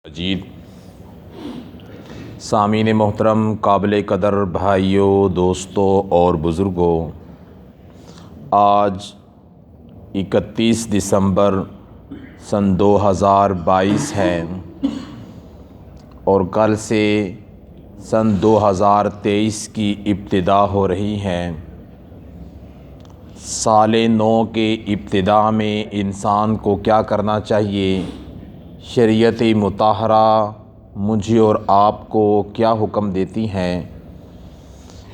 مجید سامعین محترم، قابل قدر بھائیوں، دوستوں اور بزرگوں، آج 31 دسمبر سن 2022 ہے اور کل سے سن 2023 کی ابتدا ہو رہی ہے۔ سال نو کے ابتدا میں انسان کو کیا کرنا چاہیے؟ شریعت مطہرہ مجھے اور آپ کو کیا حکم دیتی ہیں؟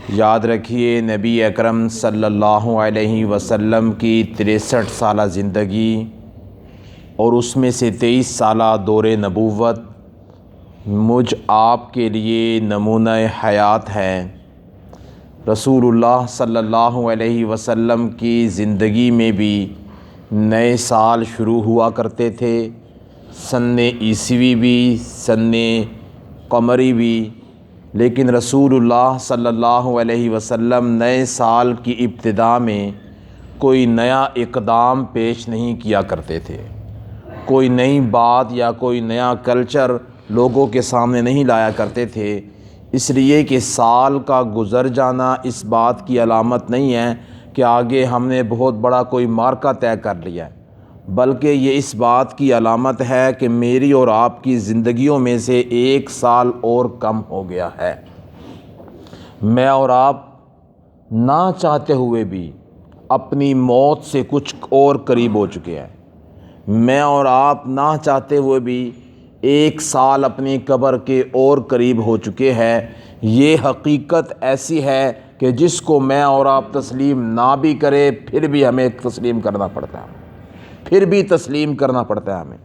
یاد رکھیے، نبی اکرم صلی اللہ علیہ وسلم کی 63 سالہ زندگی اور اس میں سے 23 سالہ دور نبوت مجھ آپ کے لیے نمونہ حیات ہے۔ رسول اللہ صلی اللہ علیہ وسلم کی زندگی میں بھی نئے سال شروع ہوا کرتے تھے، سن عیسوی بھی، سن قمری بھی، لیکن رسول اللہ صلی اللہ علیہ وسلم نئے سال کی ابتدا میں کوئی نیا اقدام پیش نہیں کیا کرتے تھے، کوئی نئی بات یا کوئی نیا کلچر لوگوں کے سامنے نہیں لایا کرتے تھے، اس لیے کہ سال کا گزر جانا اس بات کی علامت نہیں ہے کہ آگے ہم نے بہت بڑا کوئی مارکہ طے کر لیا ہے، بلکہ یہ اس بات کی علامت ہے کہ میری اور آپ کی زندگیوں میں سے ایک سال اور کم ہو گیا ہے۔ میں اور آپ نہ چاہتے ہوئے بھی اپنی موت سے کچھ اور قریب ہو چکے ہیں۔ میں اور آپ نہ چاہتے ہوئے بھی ایک سال اپنی قبر کے اور قریب ہو چکے ہیں۔ یہ حقیقت ایسی ہے کہ جس کو میں اور آپ تسلیم نہ بھی کرے پھر بھی ہمیں تسلیم کرنا پڑتا ہے، ہمیں۔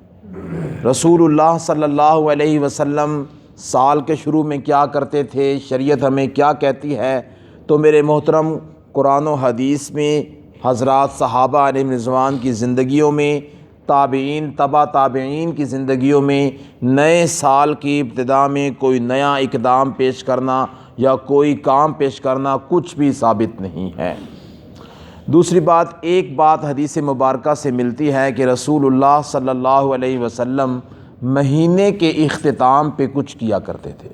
رسول اللہ صلی اللہ علیہ وسلم سال کے شروع میں کیا کرتے تھے، شریعت ہمیں کیا کہتی ہے؟ تو میرے محترم، قرآن و حدیث میں حضرات صحابہ علیہ رضوان کی زندگیوں میں، تابعین، تبع تابعین کی زندگیوں میں نئے سال کی ابتدا میں کوئی نیا اقدام پیش کرنا یا کوئی کام پیش کرنا کچھ بھی ثابت نہیں ہے۔ دوسری بات، ایک بات حدیث مبارکہ سے ملتی ہے کہ رسول اللہ صلی اللہ علیہ وسلم مہینے کے اختتام پہ کچھ کیا کرتے تھے۔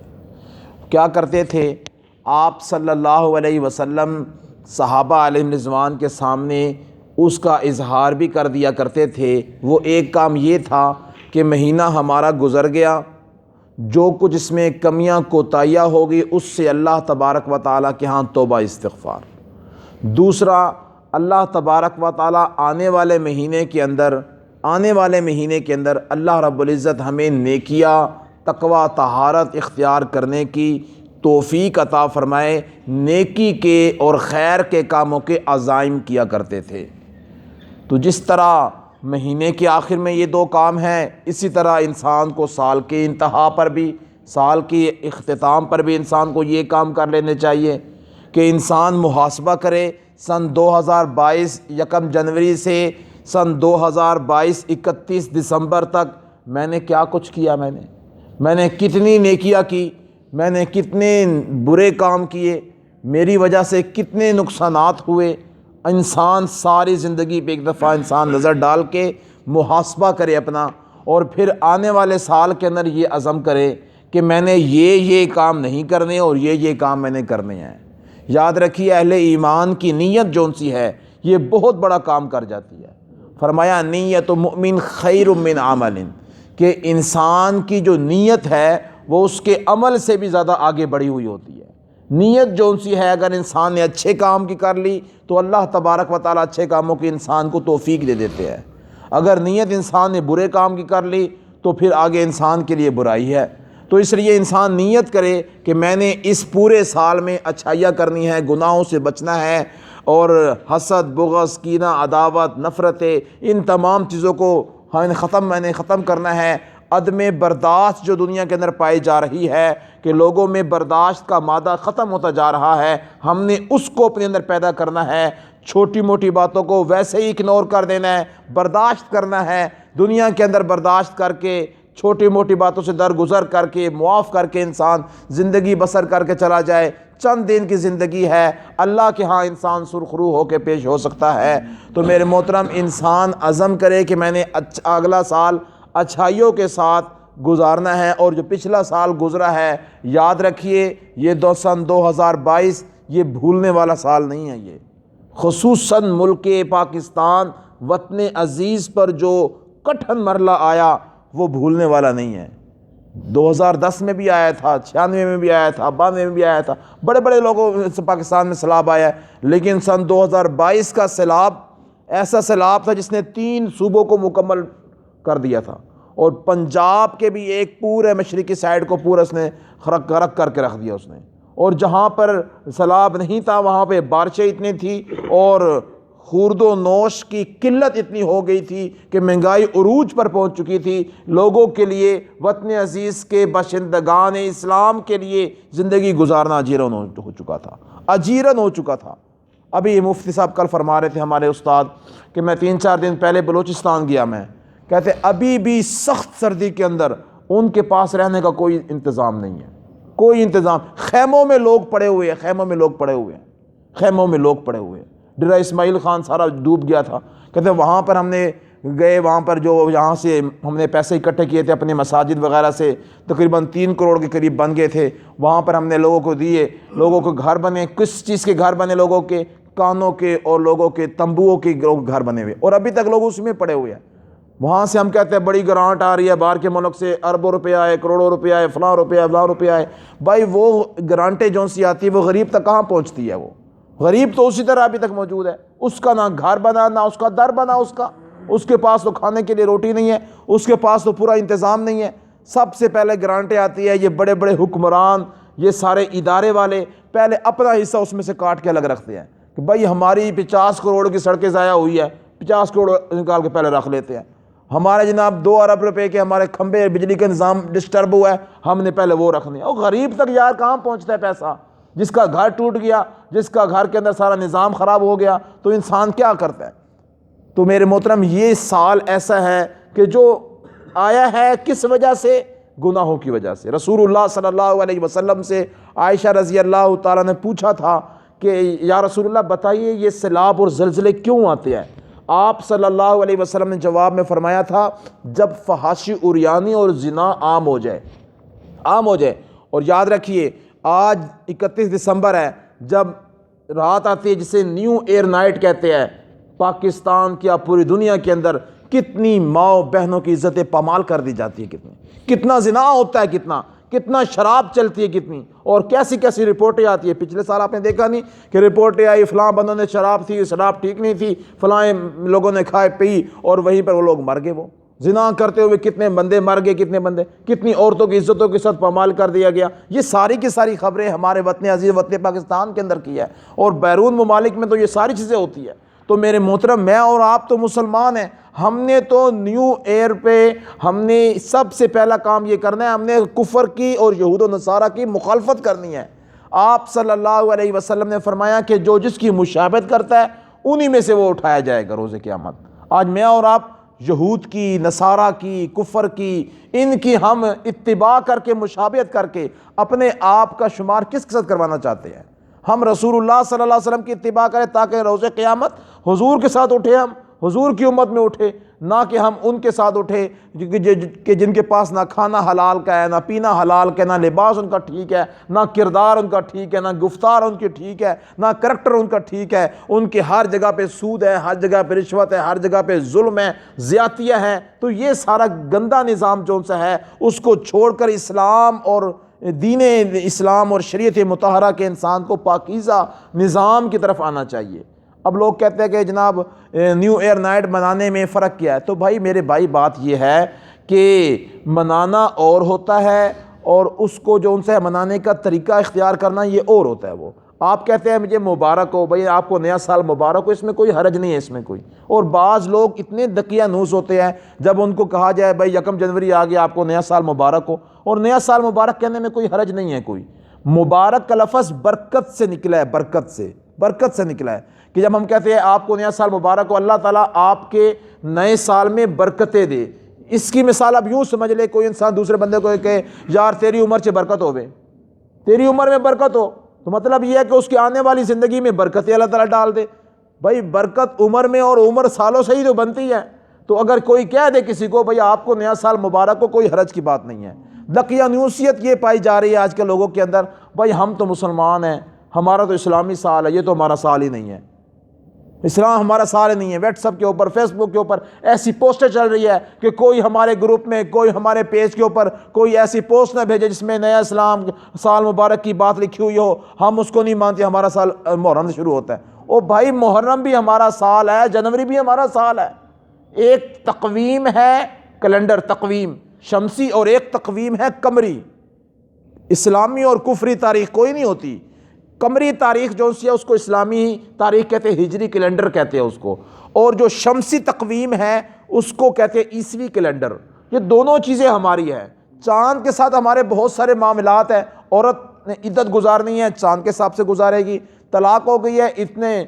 کیا کرتے تھے؟ آپ صلی اللہ علیہ وسلم صحابہ علیہ رضوان کے سامنے اس کا اظہار بھی کر دیا کرتے تھے۔ وہ ایک کام یہ تھا کہ مہینہ ہمارا گزر گیا، جو کچھ اس میں کمیاں کوتاہیاں ہوگی اس سے اللہ تبارک و تعالیٰ کے ہاں توبہ استغفار۔ دوسرا، اللہ تبارک و تعالیٰ آنے والے مہینے کے اندر اللہ رب العزت ہمیں نیکیاں، تقوی، طہارت اختیار کرنے کی توفیق عطا فرمائے، نیکی کے اور خیر کے کاموں کے عزائم کیا کرتے تھے۔ تو جس طرح مہینے کے آخر میں یہ دو کام ہیں، اسی طرح انسان کو سال کے انتہا پر بھی، سال کے اختتام پر بھی انسان کو یہ کام کر لینے چاہیے کہ انسان محاسبہ کرے۔ سن 2022 یکم جنوری سے سن 2022 31 دسمبر تک میں نے کیا کچھ کیا، میں نے کتنی نیکیاں کی، میں نے کتنے برے کام کیے، میری وجہ سے کتنے نقصانات ہوئے۔ انسان ساری زندگی پہ ایک دفعہ انسان نظر ڈال کے محاسبہ کرے اپنا، اور پھر آنے والے سال کے اندر یہ عزم کرے کہ میں نے یہ کام نہیں کرنے اور یہ کام میں نے کرنے ہیں۔ یاد رکھیے، اہل ایمان کی نیت جون سی ہے یہ بہت بڑا کام کر جاتی ہے۔ فرمایا نیت مؤمن خیر من عمل، کہ انسان کی جو نیت ہے وہ اس کے عمل سے بھی زیادہ آگے بڑھی ہوئی ہوتی ہے۔ نیت جون سی ہے، اگر انسان نے اچھے کام کی کر لی تو اللہ تبارک و تعالیٰ اچھے کاموں کی انسان کو توفیق دے دیتے ہیں۔ اگر نیت انسان نے برے کام کی کر لی تو پھر آگے انسان کے لیے برائی ہے۔ تو اس لیے انسان نیت کرے کہ میں نے اس پورے سال میں اچھائیاں کرنی ہے، گناہوں سے بچنا ہے، اور حسد، بغض، کینہ، عداوت، نفرتیں، ان تمام چیزوں کو میں نے ختم کرنا ہے۔ عدم برداشت جو دنیا کے اندر پائی جا رہی ہے کہ لوگوں میں برداشت کا مادہ ختم ہوتا جا رہا ہے، ہم نے اس کو اپنے اندر پیدا کرنا ہے۔ چھوٹی موٹی باتوں کو ویسے ہی اگنور کر دینا ہے، برداشت کرنا ہے۔ دنیا کے اندر برداشت کر کے، چھوٹی موٹی باتوں سے درگزر کر کے، معاف کر کے انسان زندگی بسر کر کے چلا جائے۔ چند دن کی زندگی ہے، اللہ کے ہاں انسان سرخرو ہو کے پیش ہو سکتا ہے۔ تو میرے محترم، انسان عزم کرے کہ میں نے اگلا سال اچھائیوں کے ساتھ گزارنا ہے، اور جو پچھلا سال گزرا ہے یاد رکھیے یہ سن 2022 یہ بھولنے والا سال نہیں ہے، یہ خصوصاً ملک پاکستان وطن عزیز پر جو کٹھن مرحلہ آیا وہ بھولنے والا نہیں ہے۔ 2010 میں بھی آیا تھا، 96 میں بھی آیا تھا، 92 میں بھی آیا تھا، بڑے بڑے لوگوں سے پاکستان میں سیلاب آیا ہے، لیکن سن 2022 کا سیلاب ایسا سیلاب تھا جس نے 3 صوبوں کو مکمل کر دیا تھا، اور پنجاب کے بھی ایک پورے مشرقی سائیڈ کو پورا اس نے غرق کر کے رکھ دیا اس نے، اور جہاں پر سیلاب نہیں تھا وہاں پہ بارشیں اتنی تھی اور خورد و نوش کی قلت اتنی ہو گئی تھی کہ مہنگائی عروج پر پہنچ چکی تھی، لوگوں کے لیے وطن عزیز کے باشندگان اسلام کے لیے زندگی گزارنا اجیرن ہو چکا تھا، اجیرن ہو چکا تھا۔ ابھی مفتی صاحب کل فرما رہے تھے ہمارے استاد کہ میں 3-4 دن پہلے بلوچستان گیا، میں کہتے ابھی بھی سخت سردی کے اندر ان کے پاس رہنے کا کوئی انتظام نہیں ہے، کوئی انتظام، خیموں میں لوگ پڑے ہوئے ہیں، خیموں میں لوگ پڑے ہوئے ہیں، خیموں میں لوگ پڑے ہوئے ہیں۔ ڈیرہ اسماعیل خان سارا ڈوب گیا تھا، کہتے وہاں پر ہم نے گئے، وہاں پر جو یہاں سے ہم نے پیسے اکٹھے کیے تھے اپنے مساجد وغیرہ سے، تقریباً 3 کروڑ کے قریب بن گئے تھے، وہاں پر ہم نے لوگوں کو دیے، لوگوں کو گھر بنے، کس چیز کے گھر بنے، لوگوں کے کانوں کے اور لوگوں کے تمبوؤں کے گھر بنے ہوئے، اور ابھی تک لوگ اس میں پڑے ہوئے ہیں۔ وہاں سے ہم کہتے ہیں بڑی گرانٹ آ رہی ہے باہر کے ملک سے، اربوں روپے آئے، کروڑوں روپے آئے، فلاں روپے آئے۔ بھائی وہ گرانٹیں جو سی آتی ہے وہ غریب تک کہاں پہنچتی ہے؟ وہ غریب تو اسی طرح ابھی تک موجود ہے، اس کا نہ گھر بنا، نہ اس کا در بنا، اس کے پاس تو کھانے کے لیے روٹی نہیں ہے، اس کے پاس تو پورا انتظام نہیں ہے۔ سب سے پہلے گرانٹیں آتی ہے، یہ بڑے بڑے حکمران، یہ سارے ادارے والے پہلے اپنا حصہ اس میں سے کاٹ کے الگ رکھتے ہیں کہ بھائی ہماری 50 کروڑ کی سڑکیں ضائع ہوئی ہے، 50 کروڑ نکال کے پہلے رکھ لیتے ہیں۔ ہمارے جناب 2 ارب روپے کے ہمارے کھمبے بجلی کا نظام ڈسٹرب ہوا ہے، ہم نے پہلے وہ رکھنے ہیں۔ اور غریب تک یار کہاں پہنچتا ہے پیسہ؟ جس کا گھر ٹوٹ گیا، جس کا گھر کے اندر سارا نظام خراب ہو گیا، تو انسان کیا کرتا ہے؟ تو میرے محترم یہ سال ایسا ہے کہ جو آیا ہے کس وجہ سے؟ گناہوں کی وجہ سے۔ رسول اللہ صلی اللہ علیہ وسلم سے عائشہ رضی اللہ تعالیٰ نے پوچھا تھا کہ یا رسول اللہ بتائیے یہ سیلاب اور زلزلے کیوں آتے ہیں؟ آپ صلی اللہ علیہ وسلم نے جواب میں فرمایا تھا جب فحاشی عریانی اور زنا عام ہو جائے۔ اور یاد رکھیے آج 31 دسمبر ہے، جب رات آتی ہے جسے نیو ایئر نائٹ کہتے ہیں، پاکستان کیا پوری دنیا کے اندر کتنی ماؤں بہنوں کی عزتیں پامال کر دی جاتی ہے، کتنا زنا ہوتا ہے، کتنا شراب چلتی ہے، کتنی اور کیسی رپورٹیں آتی ہیں۔ پچھلے سال آپ نے دیکھا نہیں کہ رپورٹیں آئی فلاں بندوں نے شراب تھی، شراب ٹھیک نہیں تھی، فلاں لوگوں نے کھائے پی اور وہیں پر وہ لوگ مر گئے۔ وہ زنا کرتے ہوئے کتنے بندے مر گئے، کتنی عورتوں کی عزتوں کے ساتھ پامال کر دیا گیا۔ یہ ساری کی ساری خبریں ہمارے وطن عزیز وطن پاکستان کے اندر کی ہے، اور بیرون ممالک میں تو یہ ساری چیزیں ہوتی ہے۔ تو میرے محترم میں اور آپ تو مسلمان ہیں، ہم نے تو نیو ایئر پہ ہم نے سب سے پہلا کام یہ کرنا ہے، ہم نے کفر کی اور یہود و نصارہ کی مخالفت کرنی ہے۔ آپ صلی اللہ علیہ وسلم نے فرمایا کہ جو جس کی مشابہت کرتا ہے انہی میں سے وہ اٹھایا جائے گا روز قیامت۔ آج میں اور آپ یہود کی، نصارہ کی، کفر کی، ان کی ہم اتباع کر کے مشابہت کر کے اپنے آپ کا شمار کس کے ساتھ کروانا چاہتے ہیں؟ ہم رسول اللہ صلی اللہ علیہ وسلم کی اتباع کریں تاکہ روز قیامت حضور کے ساتھ اٹھے، ہم حضور کی امت میں اٹھے، نہ کہ ہم ان کے ساتھ اٹھے کہ جن کے پاس نہ کھانا حلال کا ہے، نہ پینا حلال کا ہے، نہ لباس ان کا ٹھیک ہے، نہ کردار ان کا ٹھیک ہے، نہ گفتار ان کی ٹھیک ہے، نہ کریکٹر ان کا ٹھیک ہے، ان کے ہر جگہ پہ سود ہے، ہر جگہ پہ رشوت ہے، ہر جگہ پہ ظلم ہے، زیادتیاں ہیں۔ تو یہ سارا گندا نظام جو سا ہے اس کو چھوڑ کر اسلام اور دین اسلام اور شریعت مطہرہ کے انسان کو پاکیزہ نظام کی طرف آنا چاہیے۔ اب لوگ کہتے ہیں کہ جناب نیو ایئر نائٹ منانے میں فرق کیا ہے؟ تو میرے بھائی بات یہ ہے کہ منانا اور ہوتا ہے اور اس کو جو ان سے منانے کا طریقہ اختیار کرنا یہ اور ہوتا ہے۔ وہ آپ کہتے ہیں مجھے مبارک ہو، بھائی آپ کو نیا سال مبارک ہو، اس میں کوئی حرج نہیں ہے، اس میں کوئی۔ اور بعض لوگ اتنے دقیانوس ہوتے ہیں جب ان کو کہا جائے بھائی 1 جنوری آ گیا آپ کو نیا سال مبارک ہو، اور نیا سال مبارک کہنے میں کوئی حرج نہیں ہے کوئی۔ مبارک کا لفظ برکت سے نکلا ہے، برکت سے نکلا ہے کہ جب ہم کہتے ہیں آپ کو نیا سال مبارک ہو، اللہ تعالیٰ آپ کے نئے سال میں برکتیں دے۔ اس کی مثال اب یوں سمجھ لے، کوئی انسان دوسرے بندے کو کہے یار تیری عمر سے برکت ہوے، تیری عمر میں برکت ہو، تو مطلب یہ ہے کہ اس کی آنے والی زندگی میں برکتیں اللہ تعالیٰ ڈال دے۔ بھائی برکت عمر میں اور عمر سالوں سے ہی تو بنتی ہے، تو اگر کوئی کہہ دے کسی کو بھئی آپ کو نیا سال مبارک ہو، کوئی حرج کی بات نہیں ہے۔ دقیانوسیت یہ پائی جا رہی ہے آج کے لوگوں کے اندر، بھئی ہم تو مسلمان ہیں، ہمارا تو اسلامی سال ہے، یہ تو ہمارا سال ہی نہیں ہے، اسلام ہمارا سال ہی نہیں ہے۔ واٹس ایپ کے اوپر، فیس بک کے اوپر ایسی پوسٹیں چل رہی ہے کہ کوئی ہمارے گروپ میں، کوئی ہمارے پیج کے اوپر کوئی ایسی پوسٹ نہ بھیجے جس میں نیا اسلام سال مبارک کی بات لکھی ہوئی ہو، ہم اس کو نہیں مانتے، ہمارا سال محرم سے شروع ہوتا ہے۔ او بھائی محرم بھی ہمارا سال ہے، جنوری بھی ہمارا سال ہے۔ ایک تقویم ہے کیلنڈر، تقویم شمسی، اور ایک تقویم ہے قمری۔ اسلامی اور کفری تاریخ کوئی نہیں ہوتی۔ قمری تاریخ جو سی ہے اس کو اسلامی تاریخ کہتے ہیں، ہجری کیلنڈر کہتے ہیں اس کو، اور جو شمسی تقویم ہے اس کو کہتے ہیں عیسوی کیلنڈر۔ یہ دونوں چیزیں ہماری ہیں۔ چاند کے ساتھ ہمارے بہت سارے معاملات ہیں، عورت نے عدت گزارنی ہے چاند کے حساب سے گزارے گی، طلاق ہو گئی ہے اتنے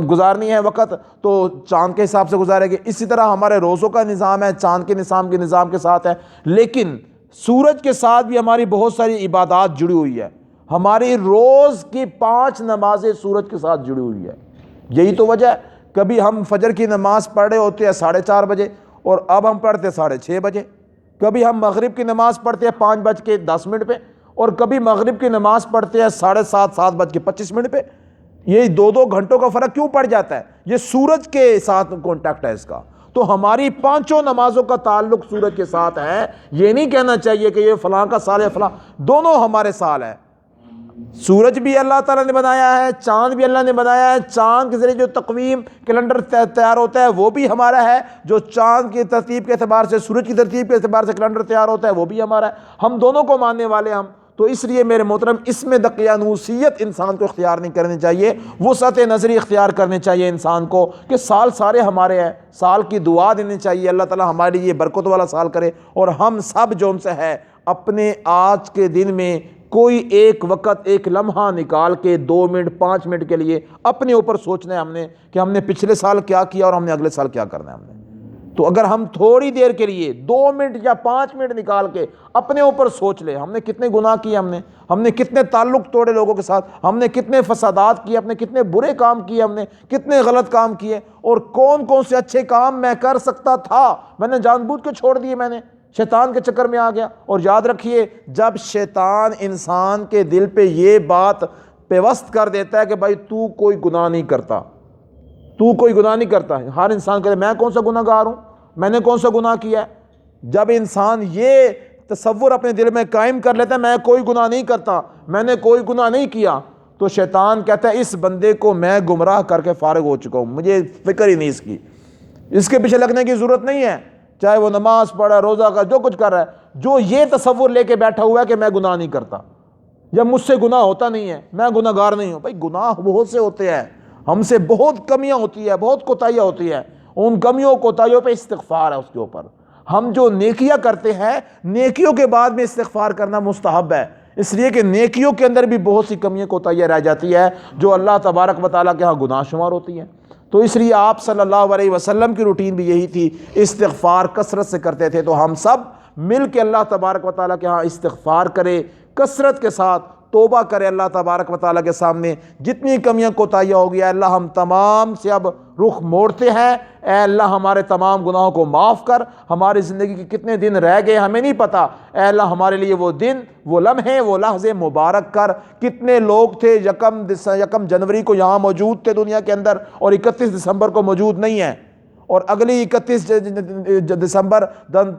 گزارنی ہے وقت تو چاند کے حساب سے گزارے گی۔ اسی طرح ہمارے روزوں کا نظام ہے چاند کے نظام کے ساتھ ہے، لیکن سورج کے ساتھ بھی ہماری بہت ساری عبادات جڑی ہوئی ہے۔ ہماری روز کی 5 نمازیں سورج کے ساتھ جڑی ہوئی ہے۔ یہی تو وجہ ہے، کبھی ہم فجر کی نماز پڑھ رہے ہوتے ہیں 4:30 بجے اور اب ہم پڑھتے ہیں 6:30 بجے، کبھی ہم مغرب کی نماز پڑھتے ہیں 5:10 پہ، اور کبھی مغرب کی نماز پڑھتے ہیں 7:30 7:25 پہ۔ یہ 2 گھنٹوں کا فرق کیوں پڑ جاتا ہے؟ یہ سورج کے ساتھ کانٹیکٹ ہے اس کا۔ تو ہماری 5 نمازوں کا تعلق سورج کے ساتھ ہے۔ یہ نہیں کہنا چاہیے کہ یہ فلاں کا سال ہے، فلاں، دونوں ہمارے سال ہے۔ سورج بھی اللہ تعالیٰ نے بنایا ہے، چاند بھی اللہ نے بنایا ہے۔ چاند کے ذریعے جو تقویم کیلنڈر تیار ہوتا ہے وہ بھی ہمارا ہے، جو چاند کی ترتیب کے اعتبار سے، سورج کی ترتیب کے اعتبار سے کیلنڈر تیار ہوتا ہے وہ بھی ہمارا ہے۔ ہم دونوں کو ماننے والے ہم تو اس لیے میرے محترم اس میں دقیانوسیت انسان کو اختیار نہیں کرنی چاہیے، وسعت نظری اختیار کرنی چاہیے انسان کو کہ سال سارے ہمارے ہیں۔ سال کی دعا دینی چاہیے اللہ تعالیٰ ہمارے لیے برکت والا سال کرے، اور ہم سب جو ان سے ہے اپنے آج کے دن میں کوئی ایک وقت، ایک لمحہ نکال کے 2 منٹ 5 منٹ کے لیے اپنے اوپر سوچنا ہے ہم نے کہ ہم نے پچھلے سال کیا کیا اور ہم نے اگلے سال کیا کرنا ہے ہم نے۔ تو اگر ہم تھوڑی دیر کے لیے 2 منٹ یا 5 منٹ نکال کے اپنے اوپر سوچ لیں ہم نے کتنے گناہ کیے، ہم نے کتنے تعلق توڑے لوگوں کے ساتھ، ہم نے کتنے فسادات کیے، ہم نے کتنے برے کام کیے، ہم نے کتنے غلط کام کیے، اور کون کون سے اچھے کام میں کر سکتا تھا میں نے جان بوجھ کے چھوڑ دیے، میں نے شیطان کے چکر میں آ گیا۔ اور یاد رکھیے جب شیطان انسان کے دل پہ یہ بات پیوست کر دیتا ہے کہ بھائی تو کوئی گناہ نہیں کرتا، تو کوئی گناہ نہیں کرتا، ہر انسان کہے میں کون سا گناہ گار ہوں، میں نے کون سا گناہ کیا ہے۔ جب انسان یہ تصور اپنے دل میں قائم کر لیتا ہے میں کوئی گناہ نہیں کرتا، میں نے کوئی گناہ نہیں کیا، تو شیطان کہتا ہے اس بندے کو میں گمراہ کر کے فارغ ہو چکا ہوں، مجھے فکر ہی نہیں اس کی، اس کے پیچھے لگنے کی ضرورت نہیں ہے، چاہے وہ نماز پڑھا، روزہ کا، جو کچھ کر رہا ہے، جو یہ تصور لے کے بیٹھا ہوا ہے کہ میں گناہ نہیں کرتا، جب مجھ سے گناہ ہوتا نہیں ہے، میں گناہ گار نہیں ہوں۔ بھائی گناہ بہت سے ہوتے ہیں، ہم سے بہت کمیاں ہوتی ہیں، بہت کوتاہیاں ہوتی ہیں، ان کمیوں کوتاہیوں پہ استغفار ہے اس کے اوپر۔ ہم جو نیکیاں کرتے ہیں نیکیوں کے بعد میں استغفار کرنا مستحب ہے، اس لیے کہ نیکیوں کے اندر بھی بہت سی کمیاں کوتاہیاں رہ جاتی ہے جو اللہ تبارک و تعالیٰ کے ہاں گناہ شمار ہوتی ہیں۔ تو اس لیے آپ صلی اللہ علیہ وسلم کی روٹین بھی یہی تھی، استغفار کثرت سے کرتے تھے۔ تو ہم سب مل کے اللہ تبارک و تعالیٰ کے ہاں استغفار کرے، کثرت کے ساتھ توبہ کرے اللہ تبارک و تعالیٰ کے سامنے، جتنی کمیاں کوتاہیاں ہو گیا اللہ ہم تمام سے اب رخ موڑتے ہیں، اے اللہ ہمارے تمام گناہوں کو معاف کر، ہماری زندگی کے کتنے دن رہ گئے ہمیں نہیں پتہ، اے اللہ ہمارے لیے وہ دن، وہ لمحے، وہ لحظے مبارک کر۔ کتنے لوگ تھے یکم جنوری کو یہاں موجود تھے دنیا کے اندر اور 31 دسمبر کو موجود نہیں ہیں، اور اگلی 31 دسمبر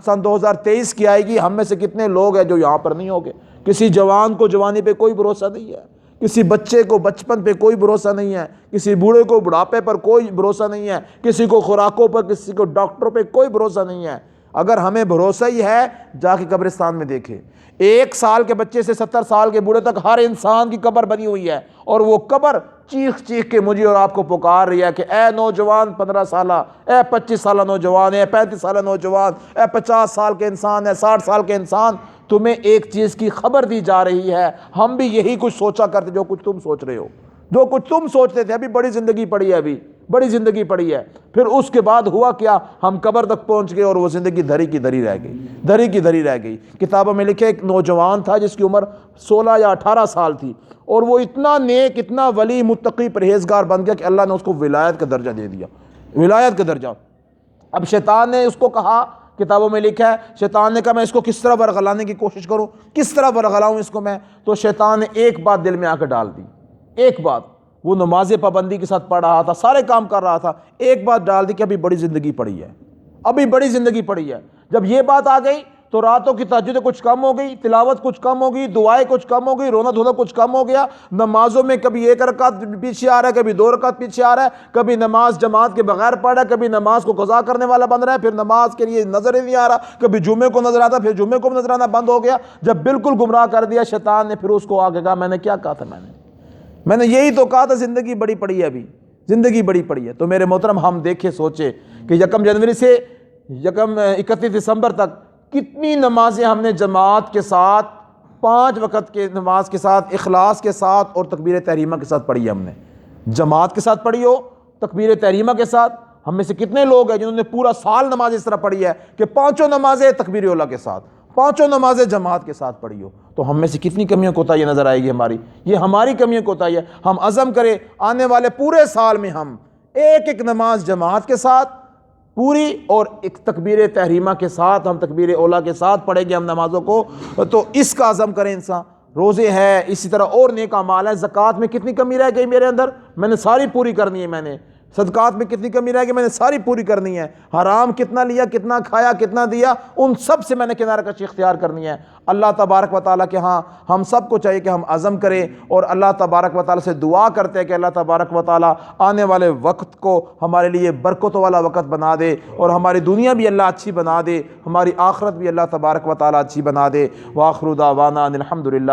سن 2023 کی آئے گی، ہم میں سے کتنے لوگ ہیں جو یہاں پر نہیں ہوگے۔ کسی جوان کو جوانی پہ کوئی بھروسہ نہیں ہے، کسی بچے کو بچپن پہ کوئی بھروسہ نہیں ہے، کسی بوڑھے کو بڑھاپے پر کوئی بھروسہ نہیں ہے، کسی کو خوراکوں پر، کسی کو ڈاکٹروں پہ کوئی بھروسہ نہیں ہے۔ اگر ہمیں بھروسہ ہی ہے جا کے قبرستان میں دیکھے، 1 سال کے بچے سے 70 سال کے بوڑھے تک ہر انسان کی قبر بنی ہوئی ہے، اور وہ قبر چیخ چیخ کے مجھے اور آپ کو پکار رہی ہے کہ اے نوجوان 15 سالہ، اے 25 سالہ نوجوان، اے 35 سالہ نوجوان، اے 50 سال کے انسان، اے 60 سال کے انسان، تمہیں ایک چیز کی خبر دی جا رہی ہے۔ ہم بھی یہی کچھ سوچا کرتے جو کچھ تم سوچ رہے ہو، جو کچھ تم سوچتے تھے، ابھی بڑی زندگی پڑی ہے، ابھی بڑی زندگی پڑی ہے۔ پھر اس کے بعد ہوا کیا، ہم قبر تک پہنچ گئے اور وہ زندگی دھری کی دھری رہ گئی، دھری کی دھری رہ گئی۔ کتابوں میں لکھے ایک نوجوان تھا جس کی عمر 16 یا 18 سال تھی، اور وہ اتنا نیک، اتنا ولی، متقی، پرہیزگار بن گیا کہ اللہ نے اس کو ولایت کا درجہ دے دیا، ولایت کا درجہ۔ اب شیطان نے اس کو کہا، کتابوں میں لکھا ہے شیطان نے کہا میں اس کو کس طرح ورغلانے کی کوشش کروں، کس طرح ورغلاؤں اس کو میں، تو شیطان نے ایک بات دل میں آ کے ڈال دی، ایک بات، وہ نماز پابندی کے ساتھ پڑھ رہا تھا، سارے کام کر رہا تھا، ایک بات ڈال دی کہ ابھی بڑی زندگی پڑی ہے، ابھی بڑی زندگی پڑی ہے۔ جب یہ بات آ گئی تو راتوں کی تہجد کچھ کم ہو گئی، تلاوت کچھ کم ہو گئی، دعائیں کچھ کم ہو گئی، رونا دھونا کچھ کم ہو گیا، نمازوں میں کبھی ایک رکعت پیچھے آ رہا ہے، کبھی 2 رکعت پیچھے آ رہا ہے، کبھی نماز جماعت کے بغیر پڑھ رہا ہے، کبھی نماز کو قضا کرنے والا بن رہا ہے، پھر نماز کے لیے نظر ہی نہیں آ رہا، کبھی جمعے کو نظر آتا، پھر جمعے کو نظر آنا بند ہو گیا۔ جب بالکل گمراہ کر دیا شیطان نے، پھر اس کو آگے کہا میں نے کیا کہا تھا، میں نے یہی تو کہا تھا زندگی بڑی پڑی ہے، ابھی زندگی بڑی پڑی ہے۔ تو میرے محترم ہم دیکھے سوچے کہ 1 جنوری سے 31 دسمبر تک کتنی نمازیں ہم نے جماعت کے ساتھ 5 وقت کے نماز کے ساتھ اخلاص کے ساتھ اور تکبیر تحریمہ کے ساتھ پڑھی ہے، ہم نے جماعت کے ساتھ پڑھی ہو، تکبیر تحریمہ کے ساتھ۔ ہم میں سے کتنے لوگ ہیں جنہوں نے پورا سال نماز اس طرح پڑھی ہے کہ 5 نمازیں تکبیر اولیٰ کے ساتھ، 5 نمازیں جماعت کے ساتھ پڑھی ہو، تو ہم میں سے کتنی کمیاں کوتاہیاں نظر آئے گی ہماری، یہ ہماری کمیاں کوتاہی ہے۔ ہم عزم کریں آنے والے پورے سال میں ہم ایک نماز جماعت کے ساتھ پوری اور ایک تکبیر تحریمہ کے ساتھ، ہم تکبیر اولیٰ کے ساتھ پڑھیں گے ہم نمازوں کو، تو اس کا عزم کریں انسان۔ روزے ہے، اسی طرح اور نیک اعمال ہے۔ زکوٰۃ میں کتنی کمی رہ گئی میرے اندر، میں نے ساری پوری کرنی ہے، میں نے صدقات میں کتنی کمی رہ گئی، میں نے ساری پوری کرنی ہے۔ حرام کتنا لیا، کتنا کھایا، کتنا دیا، ان سب سے میں نے کنارہ کشی اختیار کرنی ہے۔ اللہ تبارک و تعالیٰ کے ہاں ہم سب کو چاہیے کہ ہم عزم کریں اور اللہ تبارک و تعالیٰ سے دعا کرتے ہیں کہ اللہ تبارک و تعالیٰ آنے والے وقت کو ہمارے لیے برکتوں والا وقت بنا دے، اور ہماری دنیا بھی اللہ اچھی بنا دے، ہماری آخرت بھی اللہ تبارک و تعالیٰ اچھی بنا دے۔ وآخر دعوانا ان الحمد للہ